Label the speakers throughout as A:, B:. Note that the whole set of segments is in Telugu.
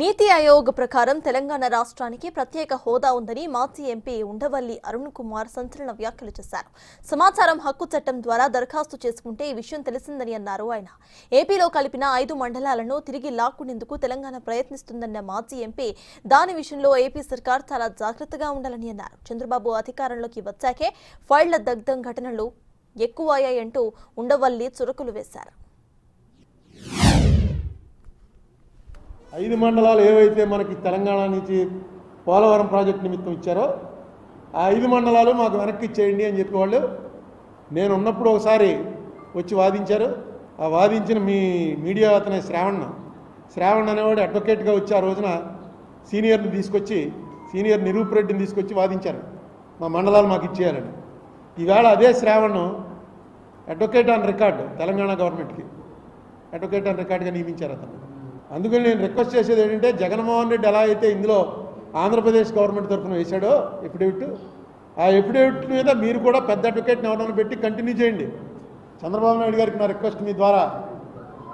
A: నీతి ఆయోగ్ ప్రకారం తెలంగాణ రాష్ట్రానికి ప్రత్యేక హోదా ఉందని మాజీ ఎంపీ ఉండవల్లి అరుణ్ కుమార్ సంచలన వ్యాఖ్యలు చేశారు. సమాచారం హక్కు చట్టం ద్వారా దరఖాస్తు చేసుకుంటే ఈ విషయం తెలిసిందని అన్నారు ఆయన. ఏపీలో కలిపిన 5 మండలాలను తిరిగి లాక్కునేందుకు తెలంగాణ ప్రయత్నిస్తుందన్న మాజీ ఎంపీ దాని విషయంలో ఏపీ సర్కార్ చాలా జాగ్రత్తగా ఉండాలని అన్నారు. చంద్రబాబు అధికారంలోకి వచ్చాకే ఫైళ్ల దగ్ధం ఘటనలు ఎక్కువయ్యాయంటూ ఉండవల్లి చురకులు వేశారు.
B: 5 మండలాలు ఏవైతే మనకి తెలంగాణ నుంచి పోలవరం ప్రాజెక్టు నిమిత్తం ఇచ్చారో ఆ 5 మండలాలు మాకు వెనక్కి ఇచ్చేయండి అని చెప్పి వాళ్ళు నేను ఉన్నప్పుడు ఒకసారి వచ్చి వాదించారు. ఆ వాదించిన మీ మీడియా అతనే శ్రావణ్ అనేవాడు అడ్వకేట్గా వచ్చి ఆ రోజున సీనియర్ నిరూప్ రెడ్డిని తీసుకొచ్చి వాదించారు మా మండలాలు మాకు ఇచ్చేయాలని. ఈవేళ అదే Shravan advocate on record Telangana గవర్నమెంట్కి అడ్వకేట్ ఆన్ రికార్డుగా నియమించారు అతను. అందుకని నేను రిక్వెస్ట్ చేసేది ఏంటంటే జగన్మోహన్ రెడ్డి ఎలా అయితే ఇందులో ఆంధ్రప్రదేశ్ గవర్నమెంట్ తరఫున వేశాడో ఎఫిడేవిట్, ఆ ఎఫిడేవిట్ మీద మీరు కూడా పెద్ద అడ్వకేట్ని ఎవరైనా పెట్టి కంటిన్యూ చేయండి. చంద్రబాబు నాయుడు గారికి నా రిక్వెస్ట్ మీ ద్వారా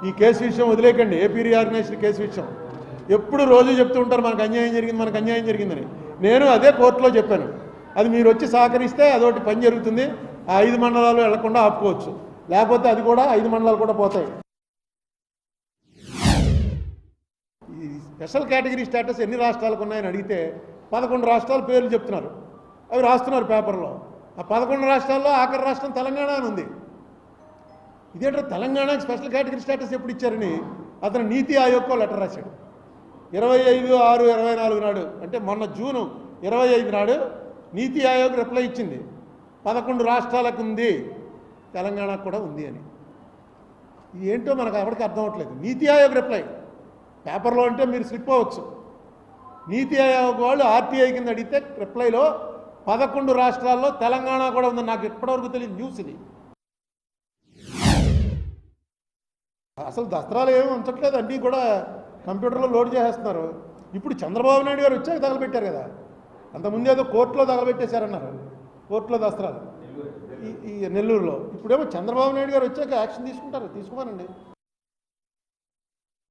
B: ఈ కేసు విషయం వదిలేకండి. ఏపీ రీఆర్గనైజేషన్ కేసు విషయం ఎప్పుడు రోజు చెప్తూ ఉంటారు మనకు అన్యాయం జరిగిందని. నేను అదే కోర్టులో చెప్పాను. అది మీరు వచ్చి సహకరిస్తే అదొకటి పని జరుగుతుంది. ఆ 5 మండలాలు వెళ్లకుండా ఆపుకోవచ్చు, లేకపోతే అది కూడా 5 మండలాలు కూడా పోతాయి. ఈ స్పెషల్ కేటగిరీ స్టేటస్ ఎన్ని రాష్ట్రాలకు ఉన్నాయని అడిగితే 11 రాష్ట్రాల పేర్లు చెప్తున్నారు. అవి రాస్తున్నారు పేపర్లో. ఆ 11 రాష్ట్రాల్లో ఆఖరి రాష్ట్రం తెలంగాణ అని ఉంది. ఇదేంటో తెలంగాణకి స్పెషల్ కేటగిరీ స్టేటస్ ఎప్పుడు ఇచ్చారని అతను నీతి ఆయోగ్కో లెటర్ రాశాడు 25/6/24 నాడు, అంటే మొన్న జూన్ 25 నాడు నీతి ఆయోగ్ రిప్లై ఇచ్చింది 11 రాష్ట్రాలకు ఉంది, తెలంగాణకు కూడా ఉంది అని. ఏంటో మనకు ఎవరికి అర్థం అవ్వట్లేదు. నీతి ఆయోగ్ రిప్లై పేపర్లో అంటే మీరు స్లిప్ అవ్వచ్చు. నీతి ఆయోగ్ వాళ్ళు ఆర్టీఐ కింద అడిగితే రిప్లైలో 11 రాష్ట్రాల్లో తెలంగాణ కూడా ఉందని నాకు ఇప్పటివరకు తెలియదు న్యూస్ ఇది. అసలు దస్త్రాలు ఏమీ ఉంచట్లేదు, అన్నీ కూడా కంప్యూటర్లో లోడ్ చేసేస్తున్నారు. ఇప్పుడు చంద్రబాబు నాయుడు గారు వచ్చాక తగలబెట్టారు కదా, అంతకుముందు ఏదో కోర్టులో తగలబెట్టేశారన్నారు, కోర్టులో దస్త్రాలు ఈ నెల్లూరులో. ఇప్పుడేమో చంద్రబాబు నాయుడు గారు వచ్చాక యాక్షన్ తీసుకోమనండి.